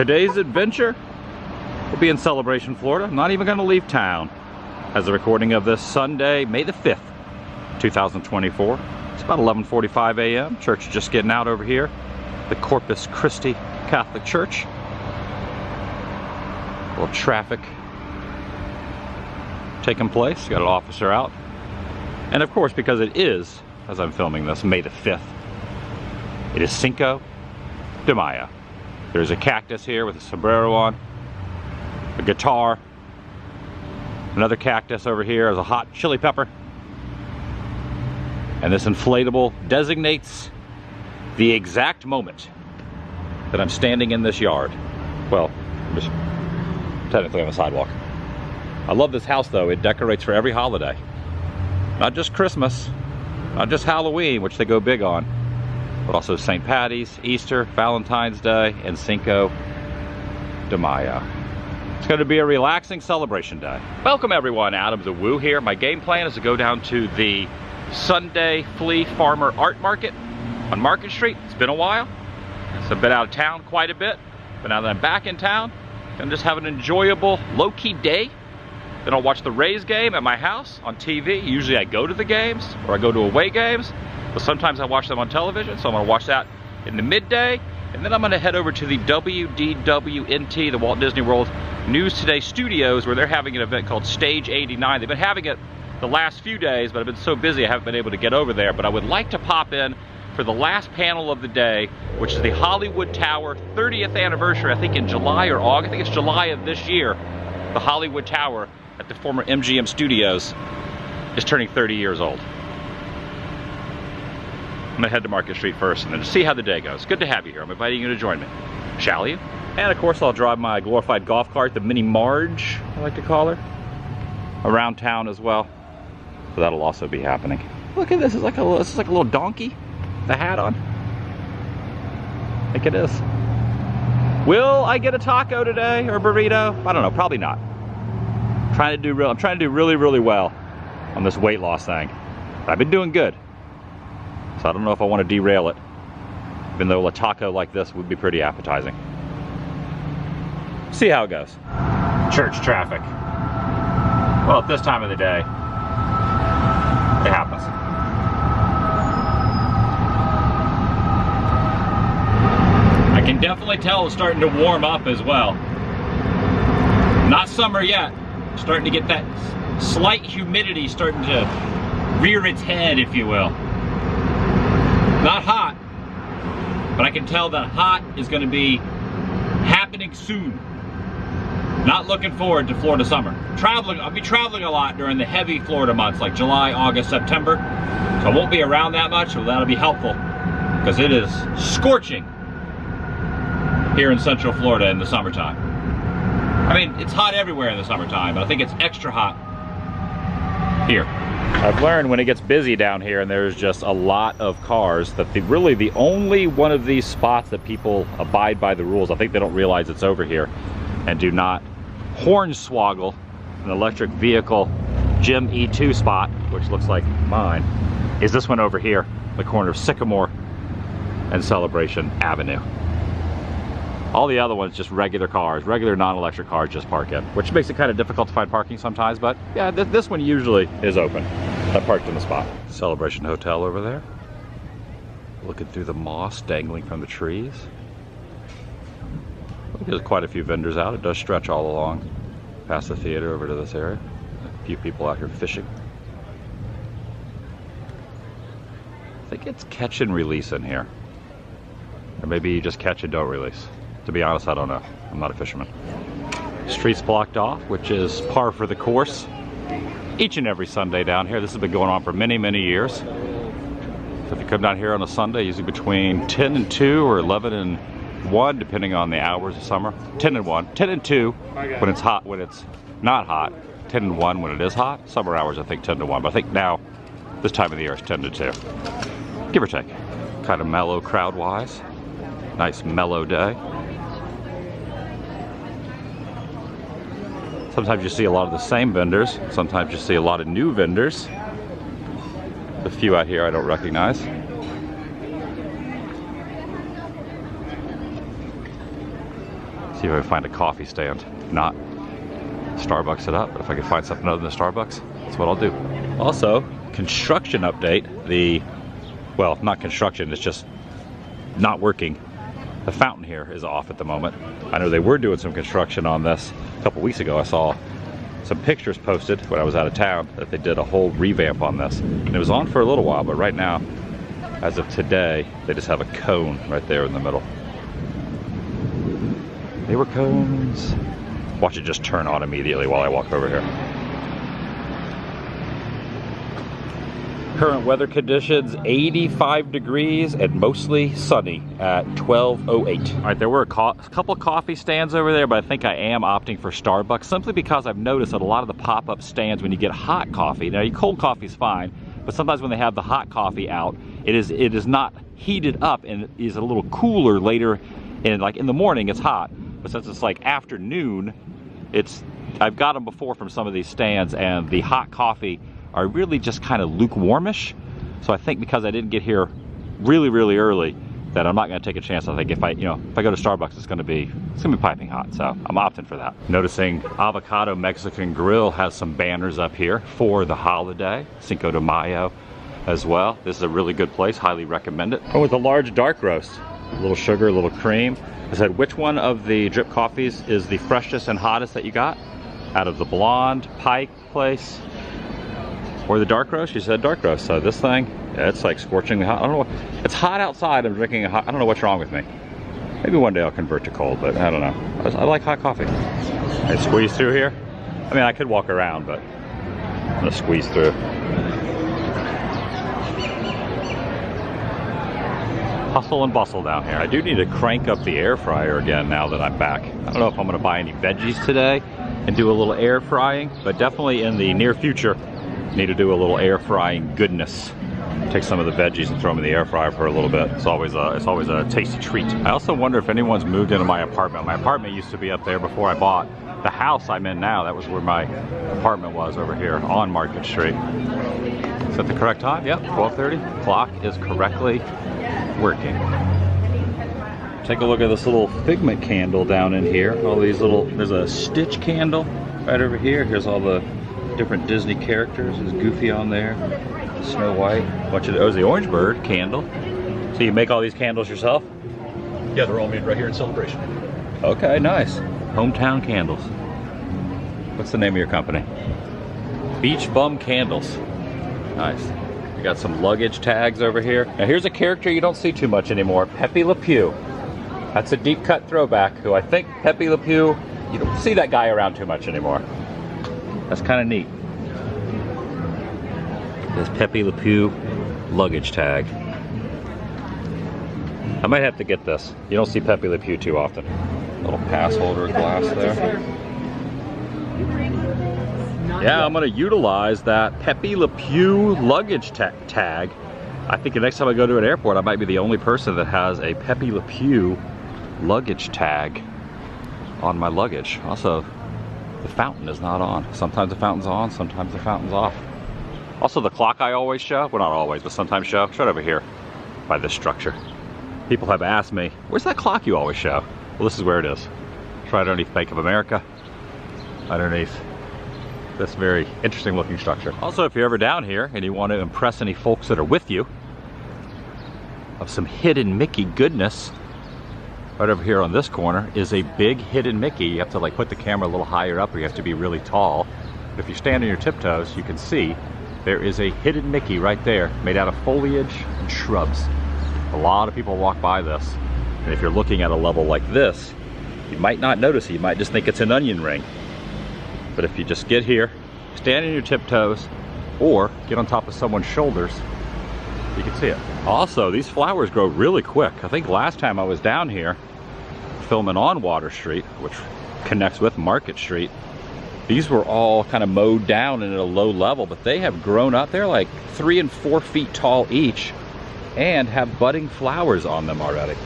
Today's adventure will be in Celebration, Florida. I'm not even going to leave town as a recording of this Sunday, May the 5th, 2024. It's about 11:45 a.m. Church is just getting out over here. The Corpus Christi Catholic Church. A little traffic taking place. Got an officer out. And of course, because it is, as I'm filming this, May the 5th, it is Cinco De Mayo. There's a cactus here with a sombrero on, a guitar, another cactus over here as a hot chili pepper, and this inflatable designates the exact moment that I'm standing in this yard. Well, I'm just technically on the sidewalk. I love this house though. It decorates for every holiday. Not just Christmas, not just Halloween, which they go big on, but also St. Patty's, Easter, Valentine's Day, and Cinco De Mayo. It's going to be a relaxing celebration day. Welcome everyone, Adam the Woo here. My game plan is to go down to the Sunday Flea Farmer Art Market on Market Street. It's been a while, so I've been out of town quite a bit, but now that I'm back in town, I'm going to just have an enjoyable, low-key day. Then I'll watch the Rays game at my house on TV. Usually I go to the games, or I go to away games, but sometimes I watch them on television, so I'm going to watch that in the midday. And then I'm going to head over to the WDWNT, the Walt Disney World News Today Studios, where they're having an event called Stage 89. They've been having it the last few days, but I've been so busy I haven't been able to get over there. But I would like to pop in for the last panel of the day, which is the Hollywood Tower 30th anniversary, I think in July or August. I think it's July of this year. The Hollywood Tower at the former MGM Studios is turning 30 years old. I'm gonna head to Market Street first and then just see how the day goes. Good to have you here. I'm inviting you to join me. Shall you? And of course I'll drive my glorified golf cart, the Mini Marge, I like to call her, around town as well. So that'll also be happening. Look at this, this is like a little donkey with a hat on. I think it is. Will I get a taco today or a burrito? I don't know, probably not. I'm trying to do really, really well on this weight loss thing. But I've been doing good. So I don't know if I want to derail it, even though a taco like this would be pretty appetizing. See how it goes. Church traffic. Well, at this time of the day, it happens. I can definitely tell it's starting to warm up as well. Not summer yet. Starting to get that slight humidity starting to rear its head, if you will. Not hot, but I can tell that hot is going to be happening soon. Not looking forward to Florida summer. I'll be traveling a lot during the heavy Florida months like July, August, September. So I won't be around that much, so that'll be helpful because it is scorching here in Central Florida in the summertime. I mean, it's hot everywhere in the summertime, but I think it's extra hot here. I've learned when it gets busy down here and there's just a lot of cars that really the only one of these spots that people abide by the rules, I think they don't realize it's over here, and do not hornswoggle an electric vehicle Gym E2 spot, which looks like mine, is this one over here, the corner of Sycamore and Celebration Avenue. All the other ones, just regular cars, regular non-electric cars just park in, which makes it kind of difficult to find parking sometimes, but yeah, this one usually is open. I parked in the spot. Celebration Hotel over there. Looking through the moss dangling from the trees. There's quite a few vendors out. It does stretch all along past the theater over to this area. A few people out here fishing. I think it's catch and release in here. Or maybe you just catch and don't release. To be honest, I don't know. I'm not a fisherman. Streets blocked off, which is par for the course. Each and every Sunday down here. This has been going on for many, many years. So if you come down here on a Sunday, usually between 10 and 2 or 11 and 1, depending on the hours of summer. 10 and 1. 10 and 2 when it's hot, when it's not hot. 10 and 1 when it is hot. Summer hours, I think 10 to 1. But I think now, this time of the year, it's 10 to 2. Give or take. Kind of mellow crowd-wise. Nice mellow day. Sometimes you see a lot of the same vendors. Sometimes you see a lot of new vendors. A few out here I don't recognize. See if I can find a coffee stand. If not, Starbucks it up. But if I can find something other than Starbucks, that's what I'll do. Also, construction update. Well, not construction, it's just not working. The fountain here is off at the moment. I know they were doing some construction on this a couple weeks ago. I saw some pictures posted when I was out of town that they did a whole revamp on this. And it was on for a little while, but right now, as of today, they just have a cone right there in the middle. They were cones. Watch it just turn on immediately while I walk over here. Current weather conditions, 85 degrees and mostly sunny at 12:08. All right, there were a couple coffee stands over there, but I think I am opting for Starbucks simply because I've noticed that a lot of the pop-up stands, when you get hot coffee, now your cold coffee is fine, but sometimes when they have the hot coffee out, it is not heated up and is a little cooler later. And like in the morning, it's hot, but since it's like afternoon, I've got them before from some of these stands, and the hot coffee are really just kind of lukewarmish. So I think because I didn't get here really, really early, that I'm not going to take a chance. I think if I go to Starbucks, it's going to be piping hot. So I'm opting for that. Noticing Avocado Mexican Grill has some banners up here for the holiday, Cinco de Mayo as well. This is a really good place. Highly recommend it. Oh, with a large dark roast, a little sugar, a little cream. I said, which one of the drip coffees is the freshest and hottest that you got? Out of the blonde Pike place or the dark roast? She said dark roast. So this thing, yeah, it's like scorchingly hot. I don't know. It's hot outside. I'm drinking a hot. I don't know what's wrong with me. Maybe one day I'll convert to cold, but I don't know. I like hot coffee. I squeeze through here. I mean, I could walk around, but I'm gonna squeeze through. Hustle and bustle down here. I do need to crank up the air fryer again now that I'm back. I don't know if I'm gonna buy any veggies today and do a little air frying, but definitely in the near future, need to do a little air frying goodness. Take some of the veggies and throw them in the air fryer for a little bit. It's always a tasty treat. I also wonder if anyone's moved into my apartment. My apartment used to be up there before I bought the house I'm in now. That was where my apartment was, over here on Market Street. Is that the correct time? Yep, 12:30. Clock is correctly working. Take a look at this little figment candle down in here. All these little, there's a Stitch candle right over here. Here's all the different Disney characters. There's Goofy on there, Snow White. Bunch of those. The Orange Bird candle. So you make all these candles yourself? Yeah, they're all made right here in Celebration. Okay, nice. Hometown Candles. What's the name of your company? Beach Bum Candles. Nice. We got some luggage tags over here. Now here's a character you don't see too much anymore, Pepe Le Pew. That's a deep cut throwback, who I think Pepe Le Pew, you don't see that guy around too much anymore. That's kind of neat. This Pepe Le Pew luggage tag. I might have to get this. You don't see Pepe Le Pew too often. Little pass holder glass there. Yeah, I'm gonna utilize that Pepe Le Pew luggage tag. I think the next time I go to an airport, I might be the only person that has a Pepe Le Pew luggage tag on my luggage. Also, the fountain is not on. Sometimes the fountain's on, sometimes the fountain's off. Also, the clock I always show, well, not always, but sometimes show, it's right over here by this structure. People have asked me, where's that clock you always show? Well, this is where it is. It's right underneath Bank of America, underneath this very interesting looking structure. Also, if you're ever down here and you want to impress any folks that are with you of some hidden Mickey goodness, right over here on this corner is a big hidden Mickey. You have to like put the camera a little higher up, or you have to be really tall. But if you stand on your tiptoes, you can see there is a hidden Mickey right there, made out of foliage and shrubs. A lot of people walk by this, and if you're looking at a level like this, you might not notice it. You might just think it's an onion ring. But if you just get here, stand on your tiptoes, or get on top of someone's shoulders, you can see it. Also, these flowers grow really quick. I think last time I was down here filming on Water Street, which connects with Market Street, these were all kind of mowed down and at a low level, but they have grown up. They're like 3 and 4 feet tall each and have budding flowers on them already.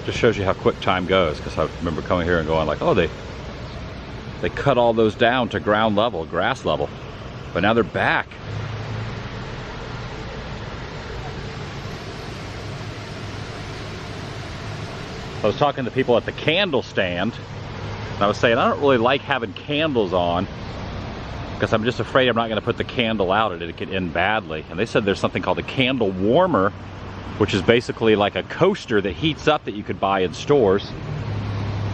Just shows you how quick time goes, because I remember coming here and going like, oh, they cut all those down to ground level, grass level, but now they're back. I was talking to people at the candle stand, and I was saying I don't really like having candles on because I'm just afraid I'm not going to put the candle out and it could end badly. And they said there's something called a candle warmer, which is basically like a coaster that heats up that you could buy in stores.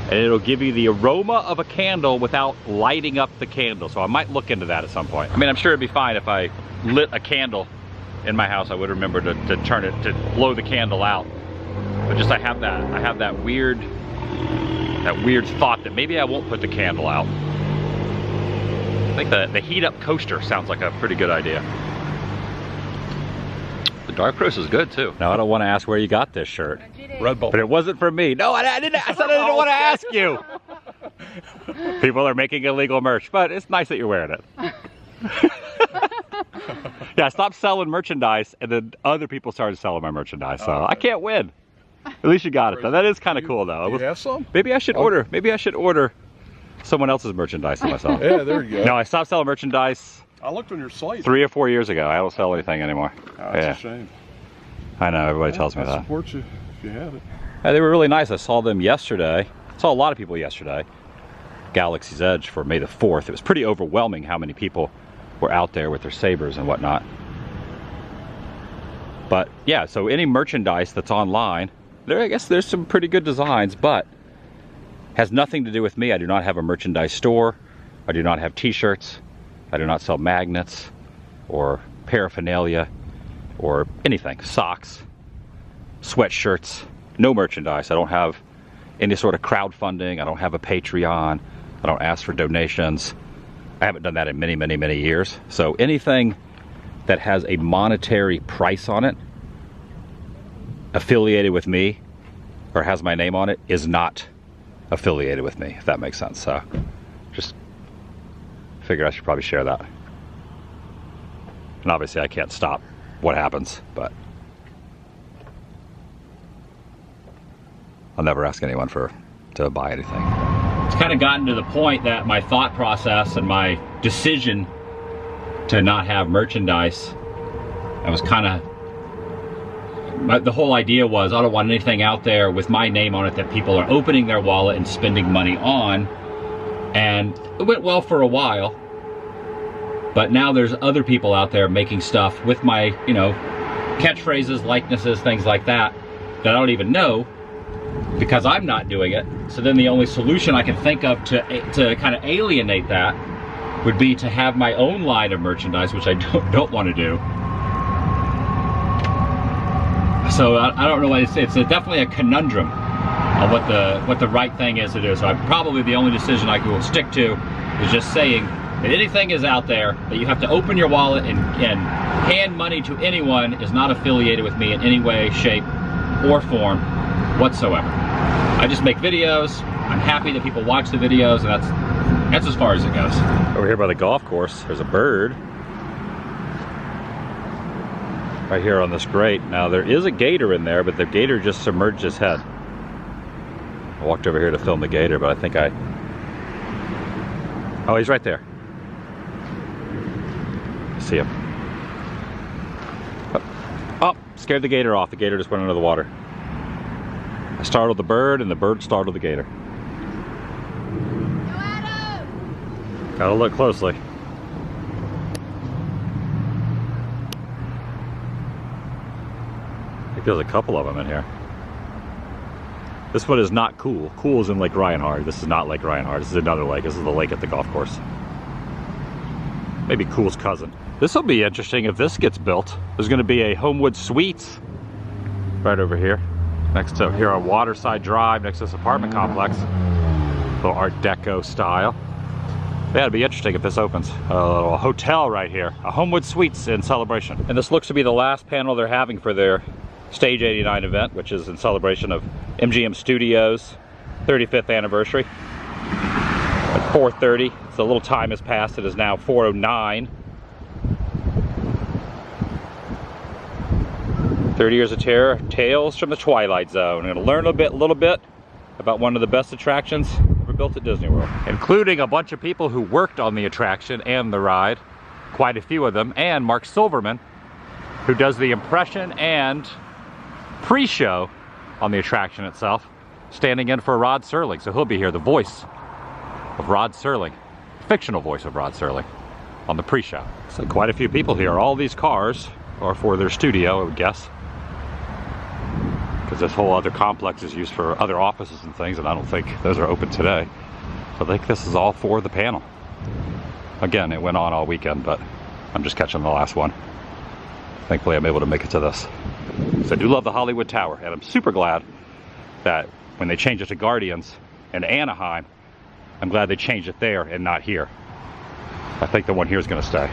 And it'll give you the aroma of a candle without lighting up the candle. So I might look into that at some point. I mean, I'm sure it'd be fine if I lit a candle in my house. I would remember to turn it, to blow the candle out. But just I have that weird thought that maybe I won't put the candle out. I think the heat up coaster sounds like a pretty good idea. The dark roast is good too. Now I don't want to ask where you got this shirt. Red Bull. But it wasn't for me. No, I didn't. I said I didn't want to ask you. People are making illegal merch, but it's nice that you're wearing it. Yeah, I stopped selling merchandise, and then other people started selling my merchandise, so I can't win. At least you got it, though. That is kind of cool, though. Do you have some? Maybe I should order. Maybe I should order someone else's merchandise to myself. Yeah, there you go. No, I stopped selling merchandise I looked on your site. 3 or 4 years ago. I don't sell anything anymore. Oh, that's a shame. I know, everybody tells me I that. support you if you have it. Yeah, they were really nice. I saw them yesterday. I saw a lot of people yesterday. Galaxy's Edge for May the 4th. It was pretty overwhelming how many people were out there with their sabers and whatnot. But yeah, so any merchandise that's online, I guess there's some pretty good designs, but has nothing to do with me. I do not have a merchandise store. I do not have t-shirts. I do not sell magnets or paraphernalia or anything. Socks, sweatshirts, no merchandise. I don't have any sort of crowdfunding. I don't have a Patreon. I don't ask for donations. I haven't done that in many, many, many years. So anything that has a monetary price on it, affiliated with me, or has my name on it, is not affiliated with me, if that makes sense. So just figure I should probably share that. And obviously I can't stop what happens, but I'll never ask anyone to buy anything. It's kind of gotten to the point that my thought process and my decision to not have merchandise, I was kind of, the whole idea was I don't want anything out there with my name on it that people are opening their wallet and spending money on. And it went well for a while, but now there's other people out there making stuff with my, you know, catchphrases, likenesses, things like that, that I don't even know because I'm not doing it. So then the only solution I can think of to kind of alienate that would be to have my own line of merchandise, which I don't want to do. So I don't know what it's definitely a conundrum on what the right thing is to do. So probably the only decision I will stick to is just saying that anything is out there that you have to open your wallet and hand money to anyone is not affiliated with me in any way, shape, or form whatsoever. I just make videos. I'm happy that people watch the videos, and that's as far as it goes. Over here by the golf course, there's a bird. Right here on this grate. Now there is a gator in there, but the gator just submerged his head. I walked over here to film the gator, but I think oh, he's right there. See him. Oh, scared the gator off. The gator just went under the water. I startled the bird, and the bird startled the gator. Gotta look closely. I think there's a couple of them in here. This one is not Cool. Cool is in Lake Reinhard. This is not Lake Reinhard. This is another lake. This is the lake at the golf course. Maybe Cool's cousin. This will be interesting if this gets built. There's going to be a Homewood Suites right over here, next to here on Waterside Drive, next to this apartment complex. A little Art Deco style. Yeah, it'd be interesting if this opens. A little hotel right here, a Homewood Suites in celebration. And this looks to be the last panel they're having for their Stage 89 event, which is in celebration of MGM Studios 35th anniversary. At 4:30, so a little time has passed. It is now 4:09. 30 Years of Terror, Tales from the Twilight Zone. I'm going to learn a little bit about one of the best attractions ever built at Disney World, including a bunch of people who worked on the attraction and the ride, quite a few of them, and Mark Silverman, who does the impression and pre-show on the attraction itself. standing in for Rod Serling. So he'll be here, the voice of Rod Serling, fictional voice of Rod Serling, on the pre-show. So quite a few people here. All these cars are for their studio, I would guess, because this whole other complex is used for other offices and things, and I don't think those are open today. So I think this is all for the panel. Again, it went on all weekend, but I'm just catching the last one. Thankfully, I'm able to make it to this. So I do love the Hollywood Tower, and I'm super glad that when they changed it to Guardians in Anaheim, I'm glad they changed it there and not here. I think the one here is going to stay.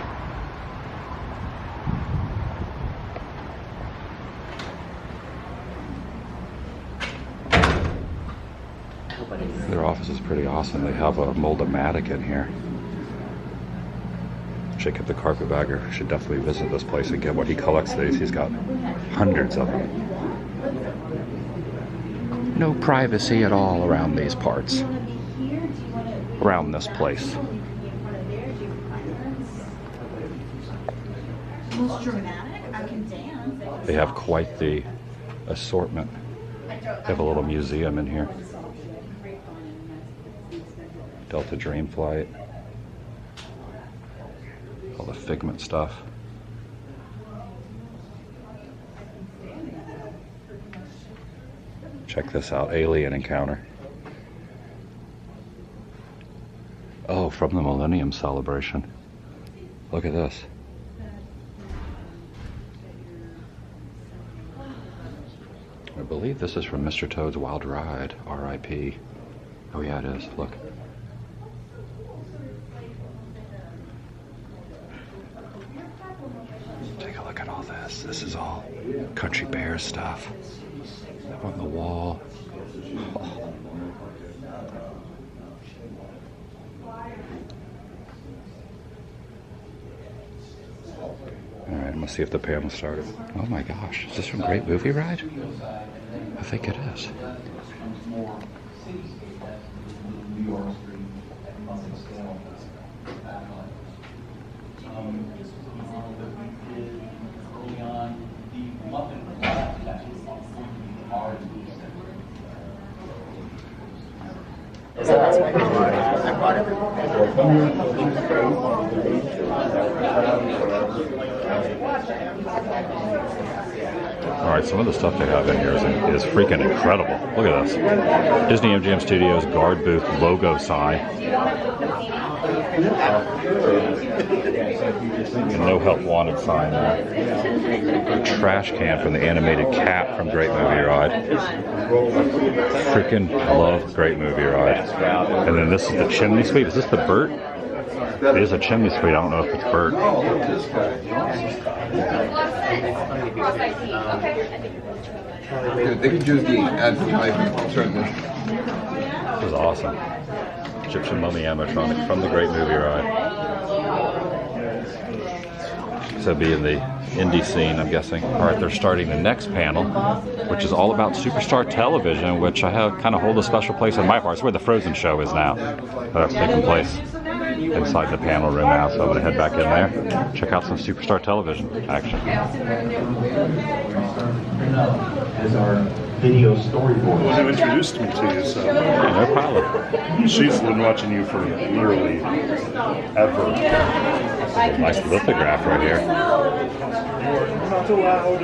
Their office is pretty awesome. They have a mold-o-matic in here. Jacob the Carpetbagger should definitely visit this place and get what he collects these. He's got hundreds of them. No privacy at all around these parts. Around this place. They have quite the assortment. They have a little museum in here. Delta Dream Flight. All the Figment stuff. Check this out, Alien Encounter. Oh, from the Millennium Celebration. Look at this. I believe this is from Mr. Toad's Wild Ride, R.I.P. Oh yeah, it is, look. Take a look at all this. This is all Country Bears stuff. Up on the wall. Oh. Alright, I'm gonna see if the panel started. Oh my gosh, is this from Great Movie Ride? I think it is. Alright, some of the stuff they have in here is freaking incredible. Look at this. Disney MGM Studios guard booth logo sign. And no help wanted sign there. A trash can from the animated cat from Great Movie Ride. Freaking love Great Movie Ride. And then this is the chimney sweep. Is this the Bert? It is a chimney sweep. I don't know if it's Bert. They can choose the add some life, certainly. This is awesome. Egyptian mummy animatronic from the Great Movie Ride. So be in the indie scene, I'm guessing. Alright, they're starting the next panel, which is all about Superstar Television, which I have kind of hold a special place in my heart. It's where the Frozen show is now. That's taking place inside the panel room now, so I'm going to head back in there, check out some Superstar Television action. As our video storyboard. Well, you introduced me to you, so. Yeah, no problem. She's been watching you for nearly ever. Nice lithograph right here. You're not allowed.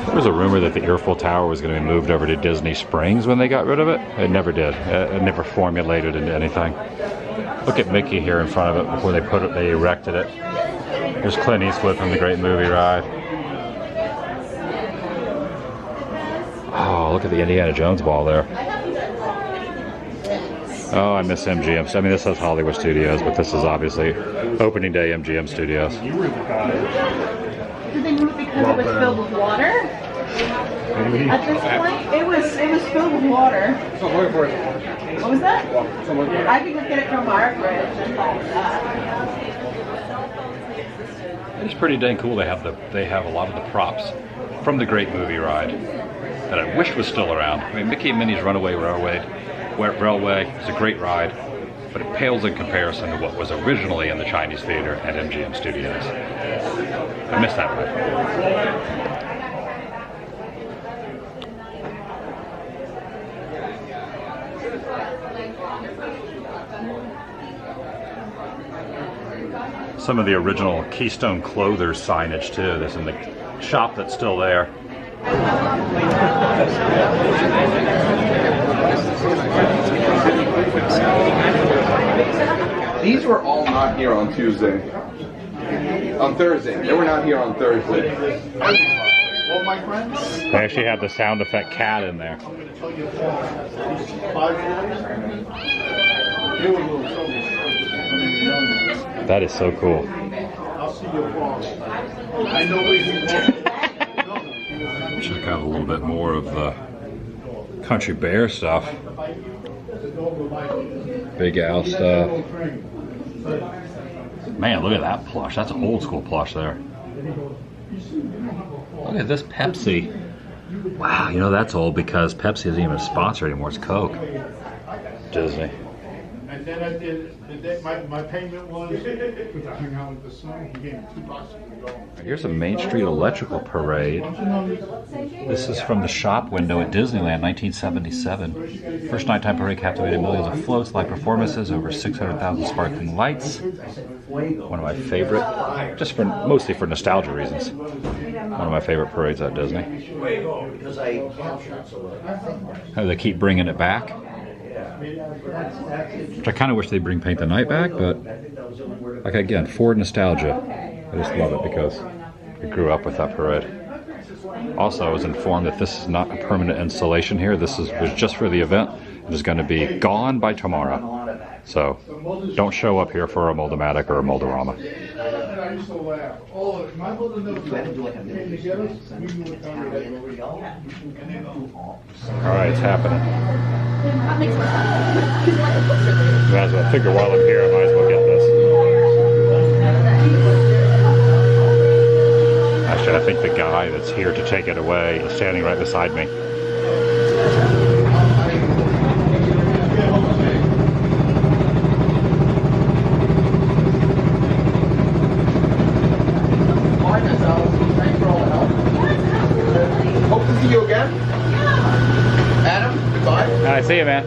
There was a rumor that the Earful Tower was going to be moved over to Disney Springs when they got rid of it. It never did. It never formulated into anything. Look at Mickey here in front of it before they erected it. There's Clint Eastwood from the Great Movie Ride. Oh, look at the Indiana Jones ball there. Oh, I miss MGM. I mean, this says Hollywood Studios, but this is obviously opening day MGM Studios. You were the guy. Did they move because it was filled with water? At this point, it was filled with water. What was that? I could just get it from our fridge and all that. It's pretty dang cool. They have a lot of the props from the Great Movie Ride that I wish was still around. I mean, Mickey and Minnie's Runaway Railway is a great ride, but it pales in comparison to what was originally in the Chinese Theater at MGM Studios. I missed that ride. Some of the original Keystone Clothers signage too. That's in the shop that's still there. These were all not here on Tuesday. On Thursday. They were not here on Thursday. Well, my friends. They actually have the sound effect cat in there. That is so cool. Check out a little bit more of the Country Bear stuff. Big Al stuff. Man, look at that plush. That's an old school plush there. Look at this Pepsi. Wow, you know that's old because Pepsi isn't even a sponsor anymore. It's Coke. Disney. And then I did, my payment was, because I hung out with the son, he gave me $2 to go. Here's a Main Street Electrical Parade. This is from the shop window at Disneyland, 1977. First nighttime parade captivated millions of floats, live performances, over 600,000 sparkling lights. One of my favorite, just for mostly for nostalgia reasons. One of my favorite parades at Disney. How they keep bringing it back. Which I kind of wish they'd bring Paint the Night back, but like again, for nostalgia, I just love it because I grew up with that parade. Also, I was informed that this is not a permanent installation here. This was just for the event. It is going to be gone by tomorrow. So don't show up here for a Moldomatic or a Moldorama. Alright, it's happening. Might as well figure while I'm here, I might as well get this. Actually, I think the guy that's here to take it away is standing right beside me. Hope to see you again. Adam, goodbye. All right, see you, man.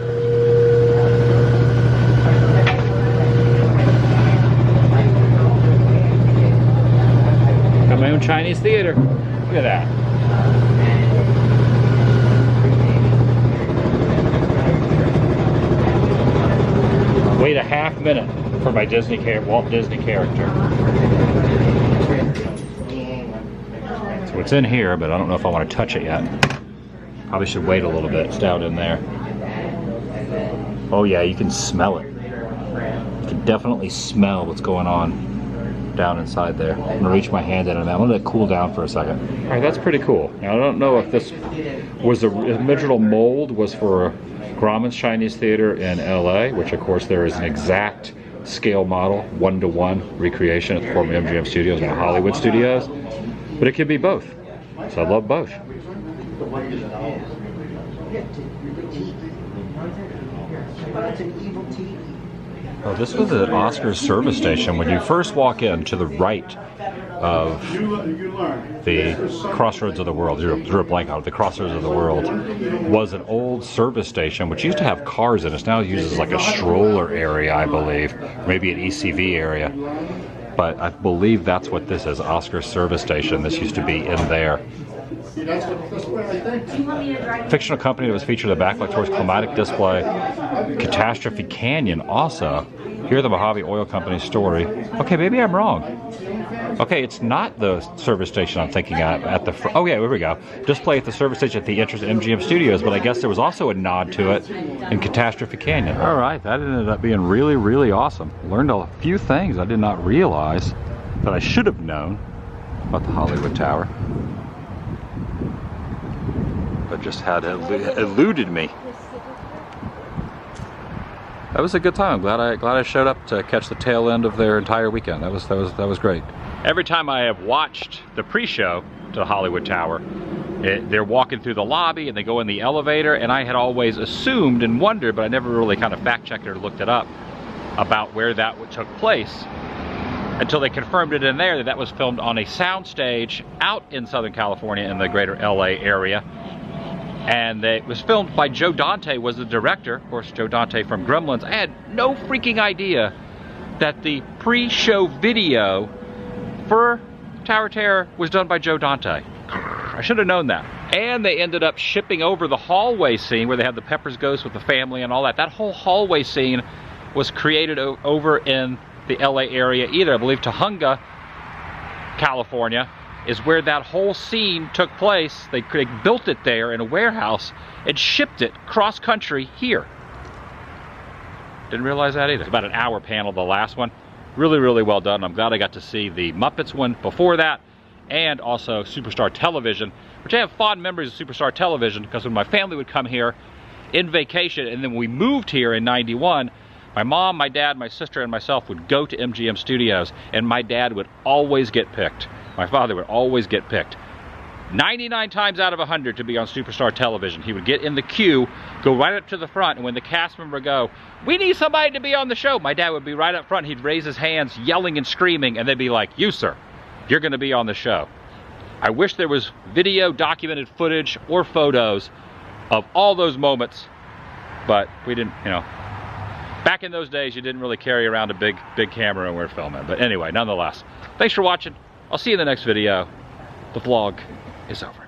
Got my own Chinese theater. Look at that. Wait a half minute for my Walt Disney character. So it's in here, but I don't know if I want to touch it yet. Probably should wait a little bit. It's down in there. Oh yeah, you can smell it. You can definitely smell what's going on down inside there. I'm gonna reach my hand in and I'm gonna let it cool down for a second. All right, that's pretty cool. Now I don't know if this was the original mold was for Grauman's Chinese Theater in LA, which of course there is an exact scale model, 1-to-1 recreation at the former MGM Studios and Hollywood Studios. But it could be both. So I love both. Oh, this was at Oscar's service station. When you first walk in, to the right of the Crossroads of the World, drew a blank out, the Crossroads of the World, was an old service station which used to have cars in it. It's now used as like a stroller area, I believe, maybe an ECV area. But I believe that's what this is, Oscar's service station. This used to be in there. Fictional company that was featured in the backlight towards climatic display. Catastrophe Canyon also. Hear the Mojave Oil Company story. Okay, maybe I'm wrong. Okay, it's not the service station I'm thinking at the oh yeah, here we go. Display at the service station at the entrance of MGM Studios, but I guess there was also a nod to it in Catastrophe Canyon. All right, that ended up being really, really awesome. Learned a few things I did not realize that I should have known about the Hollywood Tower. But just had eluded me. That was a good time. Glad I showed up to catch the tail end of their entire weekend. That was great. Every time I have watched the pre-show to the Hollywood Tower, they're walking through the lobby and they go in the elevator, and I had always assumed and wondered, but I never really kind of fact-checked or looked it up, about where that took place. until they confirmed it in there that that was filmed on a soundstage out in Southern California in the greater LA area. And it was filmed by Joe Dante, was the director. Of course, Joe Dante from Gremlins. I had no freaking idea that the pre-show video for Tower of Terror was done by Joe Dante. I should have known that. And they ended up shipping over the hallway scene where they had the Pepper's Ghost with the family and all that. That whole hallway scene was created over in the LA area either. I believe Tahunga, California, is where that whole scene took place. They built it there in a warehouse and shipped it cross-country here. Didn't realize that either. About an hour panel, the last one. Really, really well done. I'm glad I got to see the Muppets one before that, and also Superstar Television, which I have fond memories of Superstar Television because when my family would come here in vacation, and then when we moved here in '91, my mom, my dad, my sister, and myself would go to MGM Studios, and my dad would always get picked. My father would always get picked. 99 times out of 100 to be on Superstar Television. He would get in the queue, go right up to the front, and when the cast member would go, "We need somebody to be on the show," my dad would be right up front. He'd raise his hands, yelling and screaming, and they'd be like, "You, sir, you're going to be on the show." I wish there was video, documented footage, or photos of all those moments, but we didn't, you know. Back in those days, you didn't really carry around a big camera when we were filming. But anyway, nonetheless, thanks for watching. I'll see you in the next video. The vlog is over.